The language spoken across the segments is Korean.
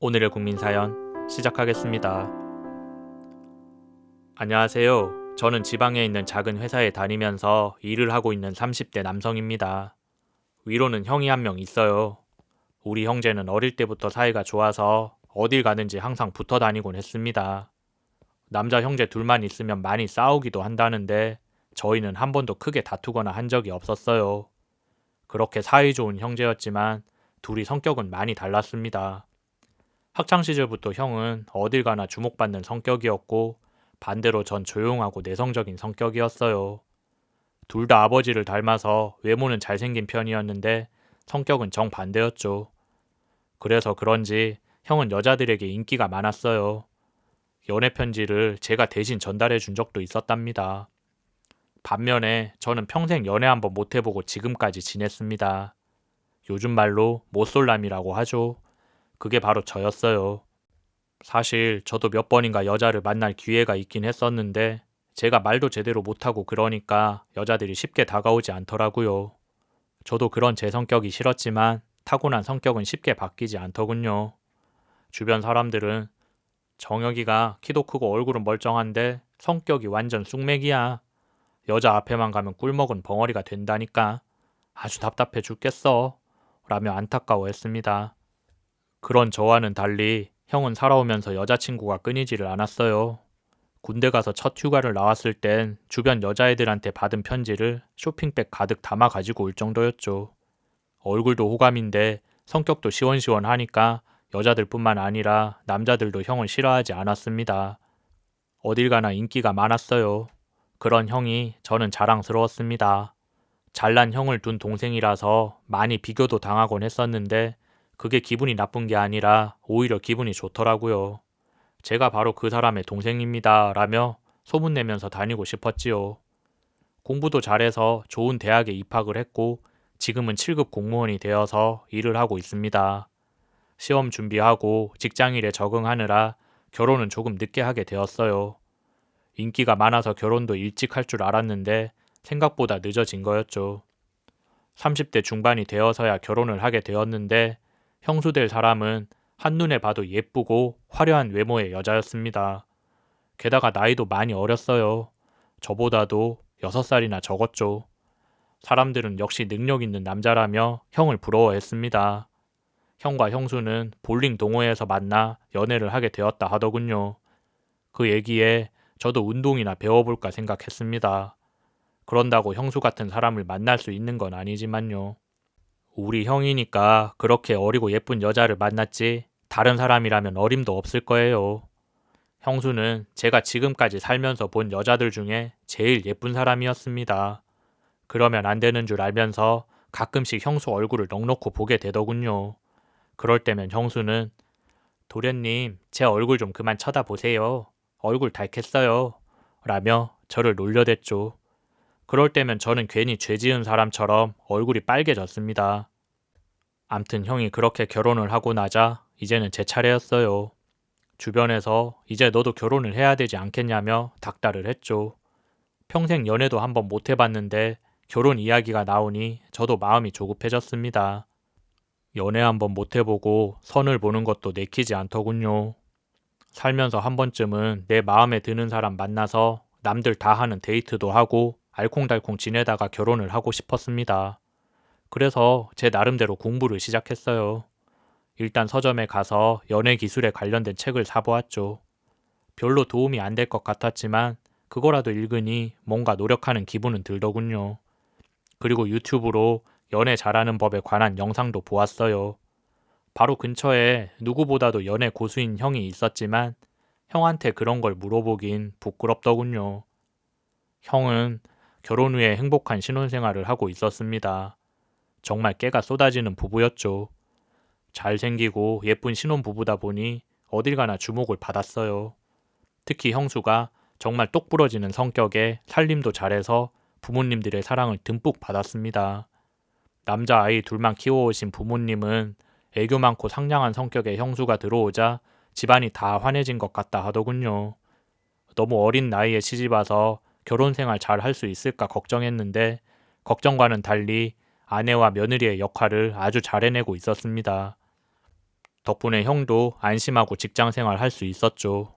오늘의 국민사연 시작하겠습니다. 안녕하세요. 저는 지방에 있는 작은 회사에 다니면서 일을 하고 있는 30대 남성입니다. 위로는 형이 한 명 있어요. 우리 형제는 어릴 때부터 사이가 좋아서 어딜 가든지 항상 붙어 다니곤 했습니다. 남자 형제 둘만 있으면 많이 싸우기도 한다는데 저희는 한 번도 크게 다투거나 한 적이 없었어요. 그렇게 사이좋은 형제였지만 둘이 성격은 많이 달랐습니다. 학창 시절부터 형은 어딜 가나 주목받는 성격이었고 반대로 전 조용하고 내성적인 성격이었어요. 둘 다 아버지를 닮아서 외모는 잘생긴 편이었는데 성격은 정반대였죠. 그래서 그런지 형은 여자들에게 인기가 많았어요. 연애 편지를 제가 대신 전달해 준 적도 있었답니다. 반면에 저는 평생 연애 한번 못 해보고 지금까지 지냈습니다. 요즘 말로 못솔남이라고 하죠. 그게 바로 저였어요. 사실 저도 몇 번인가 여자를 만날 기회가 있긴 했었는데 제가 말도 제대로 못하고 그러니까 여자들이 쉽게 다가오지 않더라고요. 저도 그런 제 성격이 싫었지만 타고난 성격은 쉽게 바뀌지 않더군요. 주변 사람들은 정혁이가 키도 크고 얼굴은 멀쩡한데 성격이 완전 쑥맥이야. 여자 앞에만 가면 꿀먹은 벙어리가 된다니까. 아주 답답해 죽겠어. 라며 안타까워했습니다. 그런 저와는 달리 형은 살아오면서 여자친구가 끊이지를 않았어요. 군대 가서 첫 휴가를 나왔을 땐 주변 여자애들한테 받은 편지를 쇼핑백 가득 담아 가지고 올 정도였죠. 얼굴도 호감인데 성격도 시원시원하니까 여자들뿐만 아니라 남자들도 형을 싫어하지 않았습니다. 어딜 가나 인기가 많았어요. 그런 형이 저는 자랑스러웠습니다. 잘난 형을 둔 동생이라서 많이 비교도 당하곤 했었는데 그게 기분이 나쁜 게 아니라 오히려 기분이 좋더라고요. 제가 바로 그 사람의 동생입니다. 라며 소문내면서 다니고 싶었지요. 공부도 잘해서 좋은 대학에 입학을 했고 지금은 7급 공무원이 되어서 일을 하고 있습니다. 시험 준비하고 직장일에 적응하느라 결혼은 조금 늦게 하게 되었어요. 인기가 많아서 결혼도 일찍 할 줄 알았는데 생각보다 늦어진 거였죠. 30대 중반이 되어서야 결혼을 하게 되었는데 형수 될 사람은 한눈에 봐도 예쁘고 화려한 외모의 여자였습니다. 게다가 나이도 많이 어렸어요. 저보다도 6살이나 적었죠. 사람들은 역시 능력 있는 남자라며 형을 부러워했습니다. 형과 형수는 볼링 동호회에서 만나 연애를 하게 되었다 하더군요. 그 얘기에 저도 운동이나 배워볼까 생각했습니다. 그런다고 형수 같은 사람을 만날 수 있는 건 아니지만요. 우리 형이니까 그렇게 어리고 예쁜 여자를 만났지 다른 사람이라면 어림도 없을 거예요. 형수는 제가 지금까지 살면서 본 여자들 중에 제일 예쁜 사람이었습니다. 그러면 안 되는 줄 알면서 가끔씩 형수 얼굴을 넋놓고 보게 되더군요. 그럴 때면 형수는 도련님, 제 얼굴 좀 그만 쳐다보세요. 얼굴 닳겠어요. 라며 저를 놀려댔죠. 그럴 때면 저는 괜히 죄 지은 사람처럼 얼굴이 빨개졌습니다. 암튼 형이 그렇게 결혼을 하고 나자 이제는 제 차례였어요. 주변에서 이제 너도 결혼을 해야 되지 않겠냐며 닥달을 했죠. 평생 연애도 한번 못 해봤는데 결혼 이야기가 나오니 저도 마음이 조급해졌습니다. 연애 한번 못 해보고 선을 보는 것도 내키지 않더군요. 살면서 한 번쯤은 내 마음에 드는 사람 만나서 남들 다 하는 데이트도 하고 알콩달콩 지내다가 결혼을 하고 싶었습니다. 그래서 제 나름대로 공부를 시작했어요. 일단 서점에 가서 연애 기술에 관련된 책을 사보았죠. 별로 도움이 안 될 것 같았지만 그거라도 읽으니 뭔가 노력하는 기분은 들더군요. 그리고 유튜브로 연애 잘하는 법에 관한 영상도 보았어요. 바로 근처에 누구보다도 연애 고수인 형이 있었지만 형한테 그런 걸 물어보긴 부끄럽더군요. 형은 결혼 후에 행복한 신혼생활을 하고 있었습니다. 정말 깨가 쏟아지는 부부였죠. 잘생기고 예쁜 신혼부부다 보니 어딜 가나 주목을 받았어요. 특히 형수가 정말 똑부러지는 성격에 살림도 잘해서 부모님들의 사랑을 듬뿍 받았습니다. 남자아이 둘만 키워오신 부모님은 애교 많고 상냥한 성격의 형수가 들어오자 집안이 다 환해진 것 같다 하더군요. 너무 어린 나이에 시집와서 결혼 생활 잘 할 수 있을까 걱정했는데 걱정과는 달리 아내와 며느리의 역할을 아주 잘 해내고 있었습니다. 덕분에 형도 안심하고 직장생활 할 수 있었죠.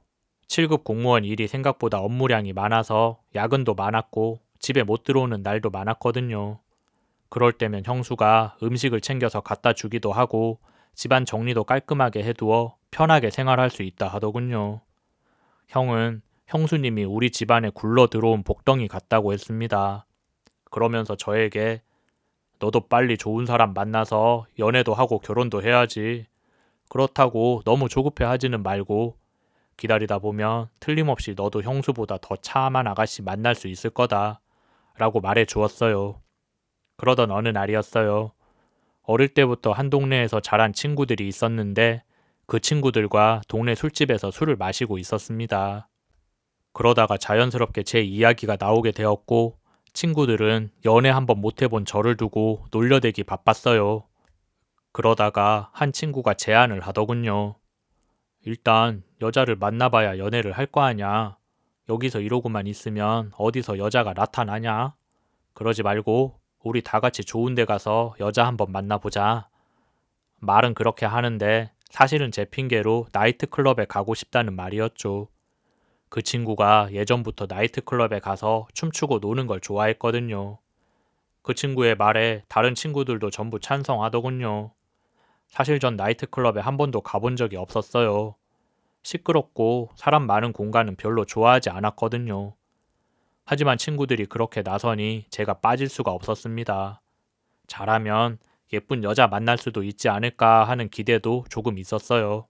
7급 공무원 일이 생각보다 업무량이 많아서 야근도 많았고 집에 못 들어오는 날도 많았거든요. 그럴 때면 형수가 음식을 챙겨서 갖다 주기도 하고 집안 정리도 깔끔하게 해두어 편하게 생활할 수 있다 하더군요. 형은 형수님이 우리 집안에 굴러 들어온 복덩이 같다고 했습니다. 그러면서 저에게 너도 빨리 좋은 사람 만나서 연애도 하고 결혼도 해야지. 그렇다고 너무 조급해 하지는 말고 기다리다 보면 틀림없이 너도 형수보다 더 참한 아가씨 만날 수 있을 거다 라고 말해 주었어요. 그러던 어느 날이었어요. 어릴 때부터 한 동네에서 자란 친구들이 있었는데 그 친구들과 동네 술집에서 술을 마시고 있었습니다. 그러다가 자연스럽게 제 이야기가 나오게 되었고 친구들은 연애 한번 못 해본 저를 두고 놀려대기 바빴어요. 그러다가 한 친구가 제안을 하더군요. 일단 여자를 만나봐야 연애를 할 거 아냐. 여기서 이러고만 있으면 어디서 여자가 나타나냐. 그러지 말고 우리 다 같이 좋은 데 가서 여자 한번 만나보자. 말은 그렇게 하는데 사실은 제 핑계로 나이트클럽에 가고 싶다는 말이었죠. 그 친구가 예전부터 나이트클럽에 가서 춤추고 노는 걸 좋아했거든요. 그 친구의 말에 다른 친구들도 전부 찬성하더군요. 사실 전 나이트클럽에 한 번도 가본 적이 없었어요. 시끄럽고 사람 많은 공간은 별로 좋아하지 않았거든요. 하지만 친구들이 그렇게 나서니 제가 빠질 수가 없었습니다. 잘하면 예쁜 여자 만날 수도 있지 않을까 하는 기대도 조금 있었어요.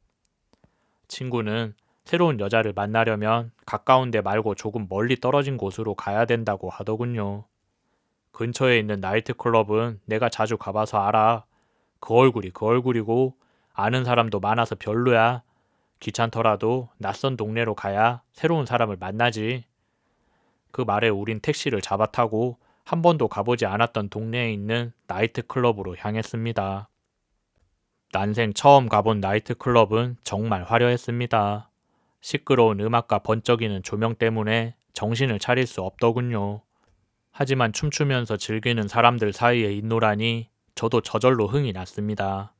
친구는 새로운 여자를 만나려면 가까운 데 말고 조금 멀리 떨어진 곳으로 가야 된다고 하더군요. 근처에 있는 나이트클럽은 내가 자주 가봐서 알아. 그 얼굴이 그 얼굴이고 아는 사람도 많아서 별로야. 귀찮더라도 낯선 동네로 가야 새로운 사람을 만나지. 그 말에 우린 택시를 잡아 타고 한 번도 가보지 않았던 동네에 있는 나이트클럽으로 향했습니다. 난생 처음 가본 나이트클럽은 정말 화려했습니다. 시끄러운 음악과 번쩍이는 조명 때문에 정신을 차릴 수 없더군요. 하지만 춤추면서 즐기는 사람들 사이에 있노라니 저도 저절로 흥이 났습니다.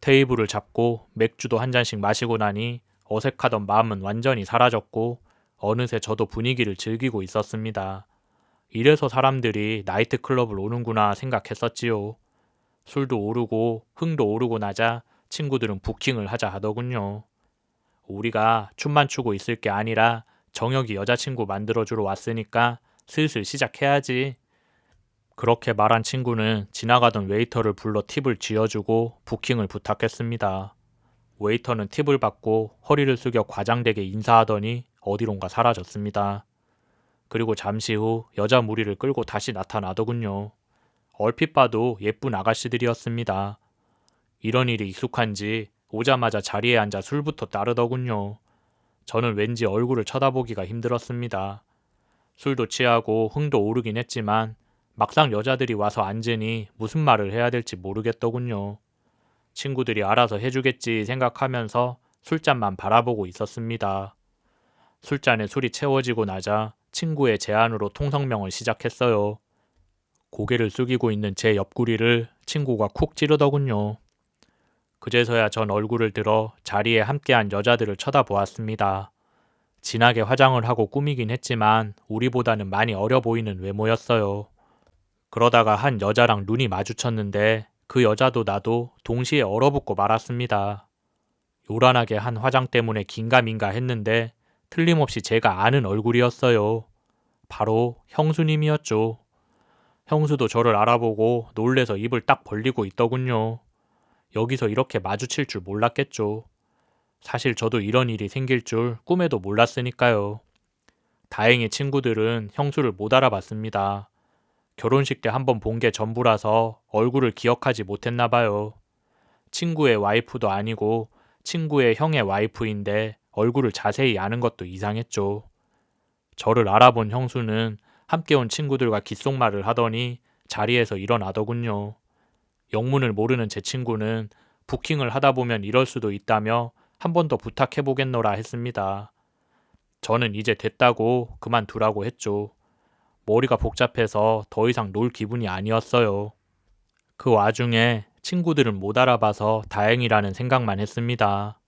테이블을 잡고 맥주도 한 잔씩 마시고 나니 어색하던 마음은 완전히 사라졌고 어느새 저도 분위기를 즐기고 있었습니다. 이래서 사람들이 나이트클럽을 오는구나 생각했었지요. 술도 오르고 흥도 오르고 나자 친구들은 부킹을 하자 하더군요. 우리가 춤만 추고 있을 게 아니라 정혁이 여자친구 만들어주러 왔으니까 슬슬 시작해야지. 그렇게 말한 친구는 지나가던 웨이터를 불러 팁을 쥐어주고 부킹을 부탁했습니다. 웨이터는 팁을 받고 허리를 숙여 과장되게 인사하더니 어디론가 사라졌습니다. 그리고 잠시 후 여자 무리를 끌고 다시 나타나더군요. 얼핏 봐도 예쁜 아가씨들이었습니다. 이런 일이 익숙한지 오자마자 자리에 앉아 술부터 따르더군요. 저는 왠지 얼굴을 쳐다보기가 힘들었습니다. 술도 취하고 흥도 오르긴 했지만 막상 여자들이 와서 앉으니 무슨 말을 해야 될지 모르겠더군요. 친구들이 알아서 해주겠지 생각하면서 술잔만 바라보고 있었습니다. 술잔에 술이 채워지고 나자 친구의 제안으로 통성명을 시작했어요. 고개를 숙이고 있는 제 옆구리를 친구가 쿡 찌르더군요. 그제서야 전 얼굴을 들어 자리에 함께한 여자들을 쳐다보았습니다. 진하게 화장을 하고 꾸미긴 했지만 우리보다는 많이 어려 보이는 외모였어요. 그러다가 한 여자랑 눈이 마주쳤는데 그 여자도 나도 동시에 얼어붙고 말았습니다. 요란하게 한 화장 때문에 긴가민가 했는데 틀림없이 제가 아는 얼굴이었어요. 바로 형수님이었죠. 형수도 저를 알아보고 놀래서 입을 딱 벌리고 있더군요. 여기서 이렇게 마주칠 줄 몰랐겠죠. 사실 저도 이런 일이 생길 줄 꿈에도 몰랐으니까요. 다행히 친구들은 형수를 못 알아봤습니다. 결혼식 때 한번 본 게 전부라서 얼굴을 기억하지 못했나 봐요. 친구의 와이프도 아니고 친구의 형의 와이프인데 얼굴을 자세히 아는 것도 이상했죠. 저를 알아본 형수는 함께 온 친구들과 귓속말을 하더니 자리에서 일어나더군요. 영문을 모르는 제 친구는 부킹을 하다 보면 이럴 수도 있다며 한 번 더 부탁해보겠노라 했습니다. 저는 이제 됐다고 그만두라고 했죠. 머리가 복잡해서 더 이상 놀 기분이 아니었어요. 그 와중에 친구들은 못 알아봐서 다행이라는 생각만 했습니다.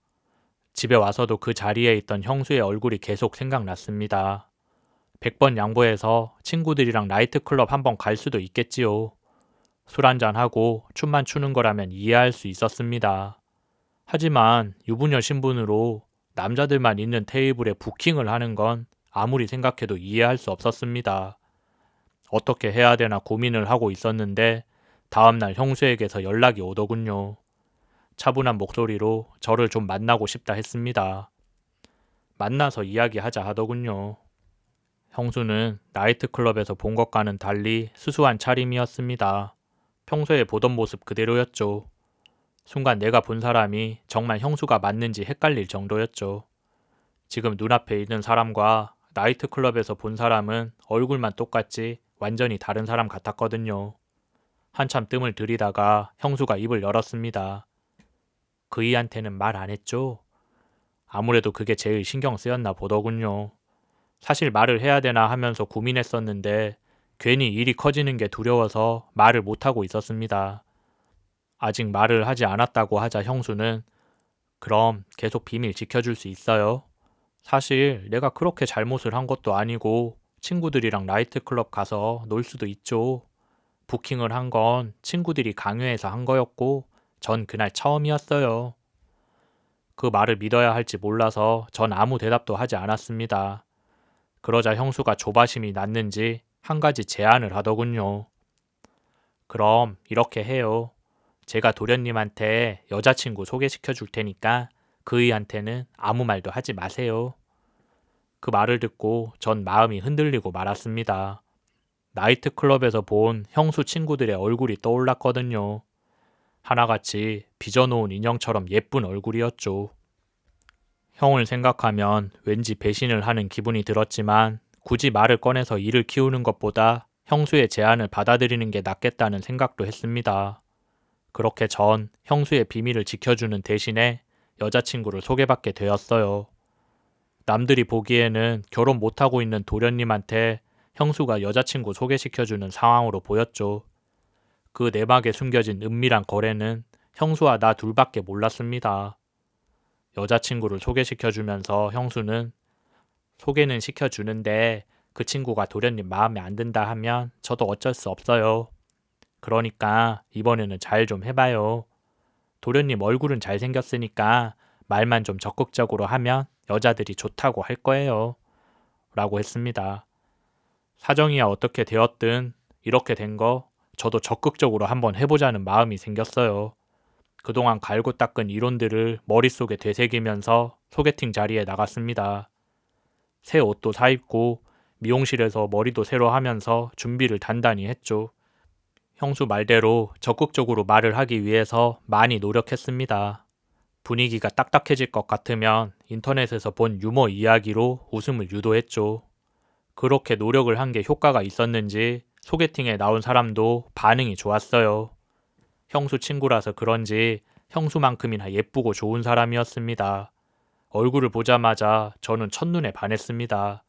집에 와서도 그 자리에 있던 형수의 얼굴이 계속 생각났습니다. 100번 양보해서 친구들이랑 나이트클럽 한번 갈 수도 있겠지요. 술 한잔하고 춤만 추는 거라면 이해할 수 있었습니다. 하지만 유부녀 신분으로 남자들만 있는 테이블에 부킹을 하는 건 아무리 생각해도 이해할 수 없었습니다. 어떻게 해야 되나 고민을 하고 있었는데 다음날 형수에게서 연락이 오더군요. 차분한 목소리로 저를 좀 만나고 싶다 했습니다. 만나서 이야기하자 하더군요. 형수는 나이트클럽에서 본 것과는 달리 수수한 차림이었습니다. 평소에 보던 모습 그대로였죠. 순간 내가 본 사람이 정말 형수가 맞는지 헷갈릴 정도였죠. 지금 눈앞에 있는 사람과 나이트클럽에서 본 사람은 얼굴만 똑같지 완전히 다른 사람 같았거든요. 한참 뜸을 들이다가 형수가 입을 열었습니다. 그이한테는 말 안 했죠? 아무래도 그게 제일 신경 쓰였나 보더군요. 사실 말을 해야 되나 하면서 고민했었는데 괜히 일이 커지는 게 두려워서 말을 못하고 있었습니다. 아직 말을 하지 않았다고 하자 형수는 그럼 계속 비밀 지켜줄 수 있어요? 사실 내가 그렇게 잘못을 한 것도 아니고 친구들이랑 나이트클럽 가서 놀 수도 있죠. 부킹을 한 건 친구들이 강요해서 한 거였고 전 그날 처음이었어요. 그 말을 믿어야 할지 몰라서 전 아무 대답도 하지 않았습니다. 그러자 형수가 조바심이 났는지 한 가지 제안을 하더군요. 그럼 이렇게 해요. 제가 도련님한테 여자친구 소개시켜 줄 테니까 그이한테는 아무 말도 하지 마세요. 그 말을 듣고 전 마음이 흔들리고 말았습니다. 나이트클럽에서 본 형수 친구들의 얼굴이 떠올랐거든요. 하나같이 빚어놓은 인형처럼 예쁜 얼굴이었죠. 형을 생각하면 왠지 배신을 하는 기분이 들었지만 굳이 말을 꺼내서 일을 키우는 것보다 형수의 제안을 받아들이는 게 낫겠다는 생각도 했습니다. 그렇게 전 형수의 비밀을 지켜주는 대신에 여자친구를 소개받게 되었어요. 남들이 보기에는 결혼 못하고 있는 도련님한테 형수가 여자친구 소개시켜주는 상황으로 보였죠. 그 내막에 숨겨진 은밀한 거래는 형수와 나 둘밖에 몰랐습니다. 여자친구를 소개시켜주면서 형수는 소개는 시켜주는데 그 친구가 도련님 마음에 안 든다 하면 저도 어쩔 수 없어요. 그러니까 이번에는 잘 좀 해봐요. 도련님 얼굴은 잘생겼으니까 말만 좀 적극적으로 하면 여자들이 좋다고 할 거예요. 라고 했습니다. 사정이야 어떻게 되었든 이렇게 된 거 저도 적극적으로 한번 해보자는 마음이 생겼어요. 그동안 갈고 닦은 이론들을 머릿속에 되새기면서 소개팅 자리에 나갔습니다. 새 옷도 사입고 미용실에서 머리도 새로 하면서 준비를 단단히 했죠. 형수 말대로 적극적으로 말을 하기 위해서 많이 노력했습니다. 분위기가 딱딱해질 것 같으면 인터넷에서 본 유머 이야기로 웃음을 유도했죠. 그렇게 노력을 한 게 효과가 있었는지 소개팅에 나온 사람도 반응이 좋았어요. 형수 친구라서 그런지 형수만큼이나 예쁘고 좋은 사람이었습니다. 얼굴을 보자마자 저는 첫눈에 반했습니다.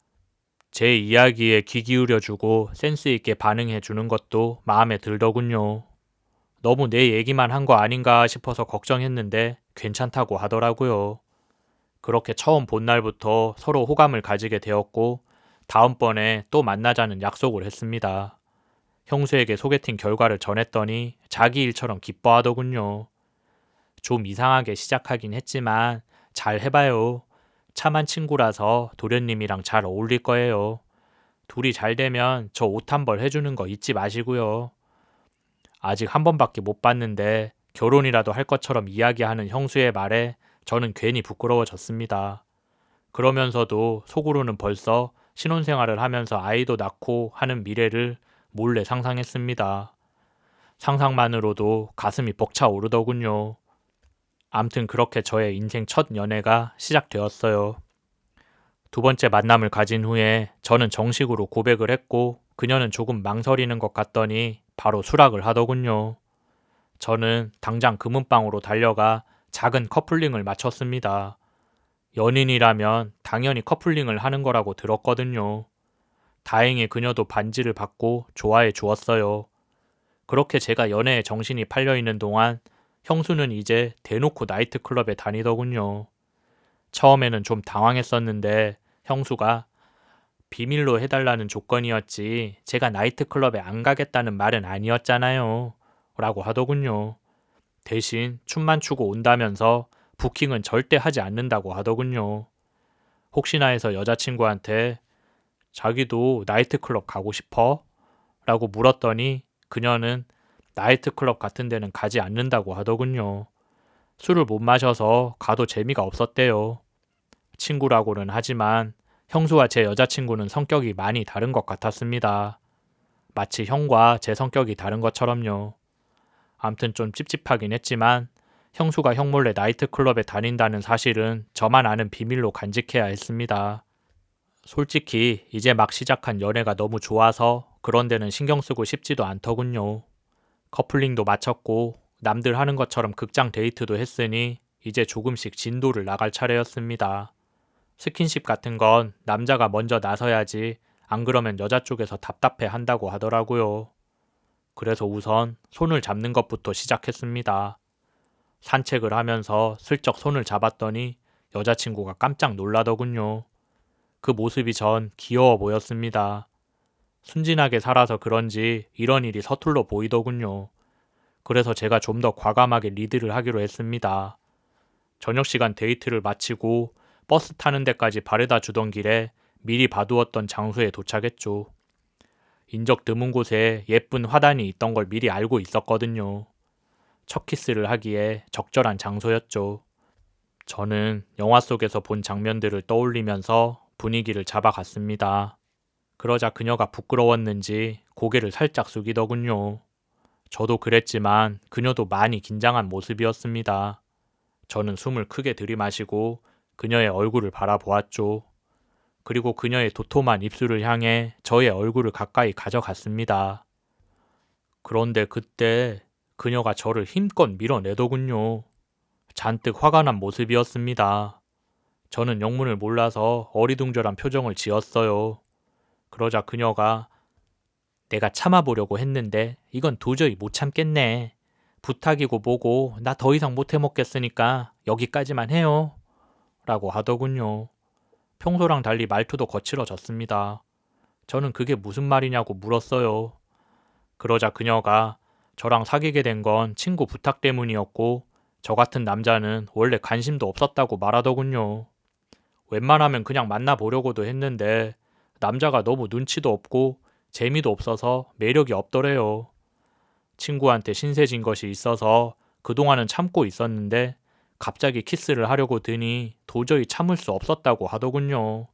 제 이야기에 귀 기울여주고 센스 있게 반응해주는 것도 마음에 들더군요. 너무 내 얘기만 한 거 아닌가 싶어서 걱정했는데 괜찮다고 하더라고요. 그렇게 처음 본 날부터 서로 호감을 가지게 되었고 다음번에 또 만나자는 약속을 했습니다. 형수에게 소개팅 결과를 전했더니 자기 일처럼 기뻐하더군요. 좀 이상하게 시작하긴 했지만 잘 해봐요. 참한 친구라서 도련님이랑 잘 어울릴 거예요. 둘이 잘 되면 저 옷 한 벌 해주는 거 잊지 마시고요. 아직 한 번밖에 못 봤는데 결혼이라도 할 것처럼 이야기하는 형수의 말에 저는 괜히 부끄러워졌습니다. 그러면서도 속으로는 벌써 신혼생활을 하면서 아이도 낳고 하는 미래를 몰래 상상했습니다. 상상만으로도 가슴이 벅차오르더군요. 암튼 그렇게 저의 인생 첫 연애가 시작되었어요. 두 번째 만남을 가진 후에 저는 정식으로 고백을 했고 그녀는 조금 망설이는 것 같더니 바로 수락을 하더군요. 저는 당장 금은방으로 달려가 작은 커플링을 마쳤습니다. 연인이라면 당연히 커플링을 하는 거라고 들었거든요. 다행히 그녀도 반지를 받고 좋아해 주었어요. 그렇게 제가 연애에 정신이 팔려있는 동안 형수는 이제 대놓고 나이트클럽에 다니더군요. 처음에는 좀 당황했었는데 형수가 비밀로 해달라는 조건이었지 제가 나이트클럽에 안 가겠다는 말은 아니었잖아요. 라고 하더군요. 대신 춤만 추고 온다면서 부킹은 절대 하지 않는다고 하더군요. 혹시나 해서 여자친구한테 자기도 나이트클럽 가고 싶어? 라고 물었더니 그녀는 나이트클럽 같은 데는 가지 않는다고 하더군요. 술을 못 마셔서 가도 재미가 없었대요. 친구라고는 하지만 형수와 제 여자친구는 성격이 많이 다른 것 같았습니다. 마치 형과 제 성격이 다른 것처럼요. 암튼 좀 찝찝하긴 했지만 형수가 형 몰래 나이트클럽에 다닌다는 사실은 저만 아는 비밀로 간직해야 했습니다. 솔직히 이제 막 시작한 연애가 너무 좋아서 그런 데는 신경 쓰고 싶지도 않더군요. 커플링도 마쳤고 남들 하는 것처럼 극장 데이트도 했으니 이제 조금씩 진도를 나갈 차례였습니다. 스킨십 같은 건 남자가 먼저 나서야지 안 그러면 여자 쪽에서 답답해 한다고 하더라고요. 그래서 우선 손을 잡는 것부터 시작했습니다. 산책을 하면서 슬쩍 손을 잡았더니 여자친구가 깜짝 놀라더군요. 그 모습이 전 귀여워 보였습니다. 순진하게 살아서 그런지 이런 일이 서툴러 보이더군요. 그래서 제가 좀 더 과감하게 리드를 하기로 했습니다. 저녁 시간 데이트를 마치고 버스 타는 데까지 바래다 주던 길에 미리 봐두었던 장소에 도착했죠. 인적 드문 곳에 예쁜 화단이 있던 걸 미리 알고 있었거든요. 첫 키스를 하기에 적절한 장소였죠. 저는 영화 속에서 본 장면들을 떠올리면서 분위기를 잡아갔습니다. 그러자 그녀가 부끄러웠는지 고개를 살짝 숙이더군요. 저도 그랬지만 그녀도 많이 긴장한 모습이었습니다. 저는 숨을 크게 들이마시고 그녀의 얼굴을 바라보았죠. 그리고 그녀의 도톰한 입술을 향해 저의 얼굴을 가까이 가져갔습니다. 그런데 그때 그녀가 저를 힘껏 밀어내더군요. 잔뜩 화가 난 모습이었습니다. 저는 영문을 몰라서 어리둥절한 표정을 지었어요. 그러자 그녀가 내가 참아보려고 했는데 이건 도저히 못 참겠네. 부탁이고 뭐고 나 더 이상 못 해먹겠으니까 여기까지만 해요. 라고 하더군요. 평소랑 달리 말투도 거칠어졌습니다. 저는 그게 무슨 말이냐고 물었어요. 그러자 그녀가 저랑 사귀게 된 건 친구 부탁 때문이었고 저 같은 남자는 원래 관심도 없었다고 말하더군요. 웬만하면 그냥 만나보려고도 했는데 남자가 너무 눈치도 없고 재미도 없어서 매력이 없더래요. 친구한테 신세진 것이 있어서 그동안은 참고 있었는데 갑자기 키스를 하려고 드니 도저히 참을 수 없었다고 하더군요.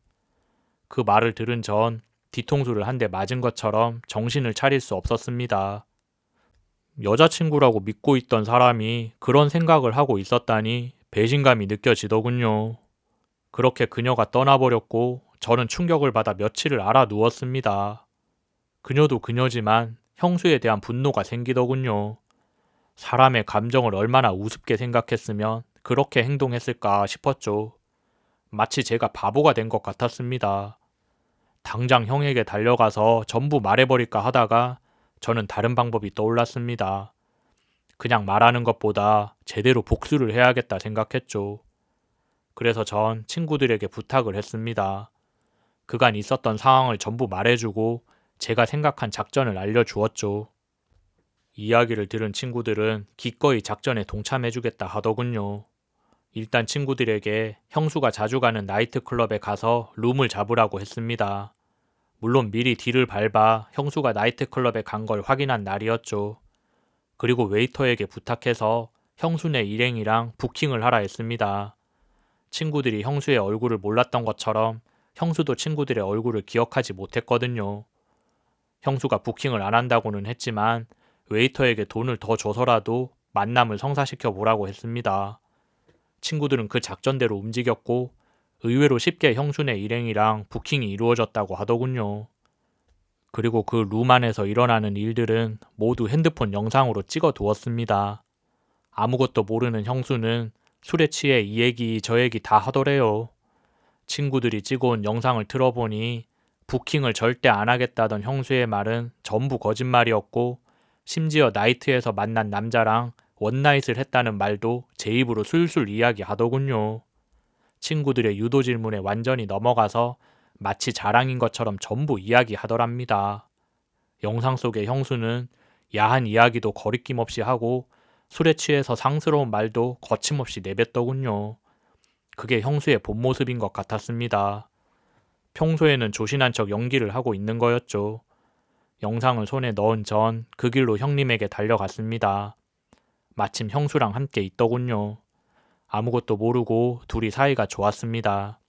그 말을 들은 전 뒤통수를 한 대 맞은 것처럼 정신을 차릴 수 없었습니다. 여자친구라고 믿고 있던 사람이 그런 생각을 하고 있었다니 배신감이 느껴지더군요. 그렇게 그녀가 떠나버렸고 저는 충격을 받아 며칠을 알아 누웠습니다. 그녀도 그녀지만 형수에 대한 분노가 생기더군요. 사람의 감정을 얼마나 우습게 생각했으면 그렇게 행동했을까 싶었죠. 마치 제가 바보가 된 것 같았습니다. 당장 형에게 달려가서 전부 말해버릴까 하다가 저는 다른 방법이 떠올랐습니다. 그냥 말하는 것보다 제대로 복수를 해야겠다 생각했죠. 그래서 전 친구들에게 부탁을 했습니다. 그간 있었던 상황을 전부 말해주고 제가 생각한 작전을 알려주었죠. 이야기를 들은 친구들은 기꺼이 작전에 동참해주겠다 하더군요. 일단 친구들에게 형수가 자주 가는 나이트클럽에 가서 룸을 잡으라고 했습니다. 물론 미리 뒤를 밟아 형수가 나이트클럽에 간 걸 확인한 날이었죠. 그리고 웨이터에게 부탁해서 형수네 일행이랑 부킹을 하라 했습니다. 친구들이 형수의 얼굴을 몰랐던 것처럼 형수도 친구들의 얼굴을 기억하지 못했거든요. 형수가 부킹을 안 한다고는 했지만 웨이터에게 돈을 더 줘서라도 만남을 성사시켜 보라고 했습니다. 친구들은 그 작전대로 움직였고 의외로 쉽게 형수네 일행이랑 부킹이 이루어졌다고 하더군요. 그리고 그 룸 안에서 일어나는 일들은 모두 핸드폰 영상으로 찍어 두었습니다. 아무것도 모르는 형수는 술에 취해 이 얘기 저 얘기 다 하더래요. 친구들이 찍어온 영상을 틀어보니 부킹을 절대 안 하겠다던 형수의 말은 전부 거짓말이었고 심지어 나이트에서 만난 남자랑 원나잇을 했다는 말도 제 입으로 술술 이야기하더군요. 친구들의 유도 질문에 완전히 넘어가서 마치 자랑인 것처럼 전부 이야기하더랍니다. 영상 속의 형수는 야한 이야기도 거리낌 없이 하고 술에 취해서 상스러운 말도 거침없이 내뱉더군요. 그게 형수의 본 모습인 것 같았습니다. 평소에는 조신한 척 연기를 하고 있는 거였죠. 영상을 손에 넣은 전 그 길로 형님에게 달려갔습니다. 마침 형수랑 함께 있더군요. 아무것도 모르고 둘이 사이가 좋았습니다.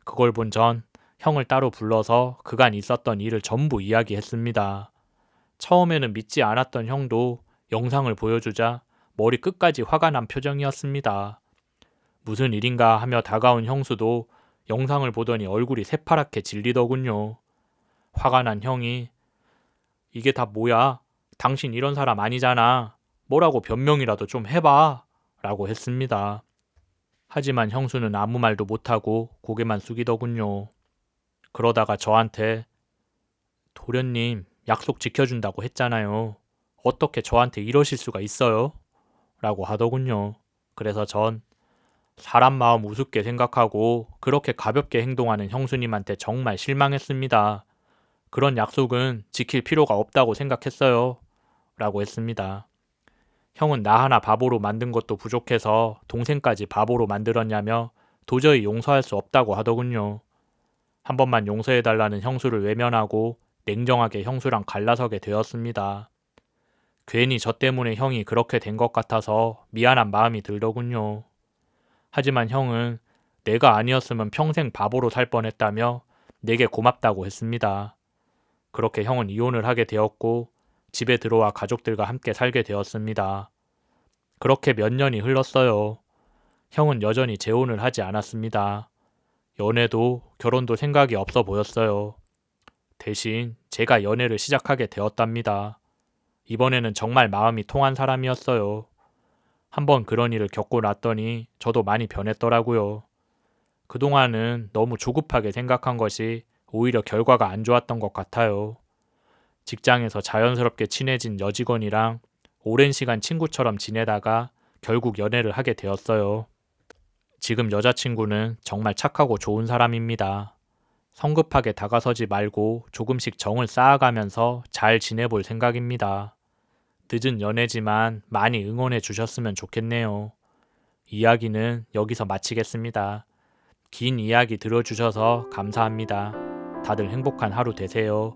그걸 본 전 형을 따로 불러서 그간 있었던 일을 전부 이야기했습니다. 처음에는 믿지 않았던 형도 영상을 보여주자 머리 끝까지 화가 난 표정이었습니다. 무슨 일인가 하며 다가온 형수도 영상을 보더니 얼굴이 새파랗게 질리더군요. 화가 난 형이 이게 다 뭐야? 당신 이런 사람 아니잖아. 뭐라고 변명이라도 좀 해봐. 라고 했습니다. 하지만 형수는 아무 말도 못하고 고개만 숙이더군요. 그러다가 저한테 도련님 약속 지켜준다고 했잖아요. 어떻게 저한테 이러실 수가 있어요? 라고 하더군요. 그래서 전 사람 마음 우습게 생각하고 그렇게 가볍게 행동하는 형수님한테 정말 실망했습니다. 그런 약속은 지킬 필요가 없다고 생각했어요. 라고 했습니다. 형은 나 하나 바보로 만든 것도 부족해서 동생까지 바보로 만들었냐며 도저히 용서할 수 없다고 하더군요. 한 번만 용서해달라는 형수를 외면하고 냉정하게 형수랑 갈라서게 되었습니다. 괜히 저 때문에 형이 그렇게 된 것 같아서 미안한 마음이 들더군요. 하지만 형은 내가 아니었으면 평생 바보로 살 뻔했다며 내게 고맙다고 했습니다. 그렇게 형은 이혼을 하게 되었고 집에 들어와 가족들과 함께 살게 되었습니다. 그렇게 몇 년이 흘렀어요. 형은 여전히 재혼을 하지 않았습니다. 연애도 결혼도 생각이 없어 보였어요. 대신 제가 연애를 시작하게 되었답니다. 이번에는 정말 마음이 통한 사람이었어요. 한번 그런 일을 겪고 났더니 저도 많이 변했더라고요. 그동안은 너무 조급하게 생각한 것이 오히려 결과가 안 좋았던 것 같아요. 직장에서 자연스럽게 친해진 여직원이랑 오랜 시간 친구처럼 지내다가 결국 연애를 하게 되었어요. 지금 여자친구는 정말 착하고 좋은 사람입니다. 성급하게 다가서지 말고 조금씩 정을 쌓아가면서 잘 지내볼 생각입니다. 늦은 연애지만 많이 응원해 주셨으면 좋겠네요. 이야기는 여기서 마치겠습니다. 긴 이야기 들어주셔서 감사합니다. 다들 행복한 하루 되세요.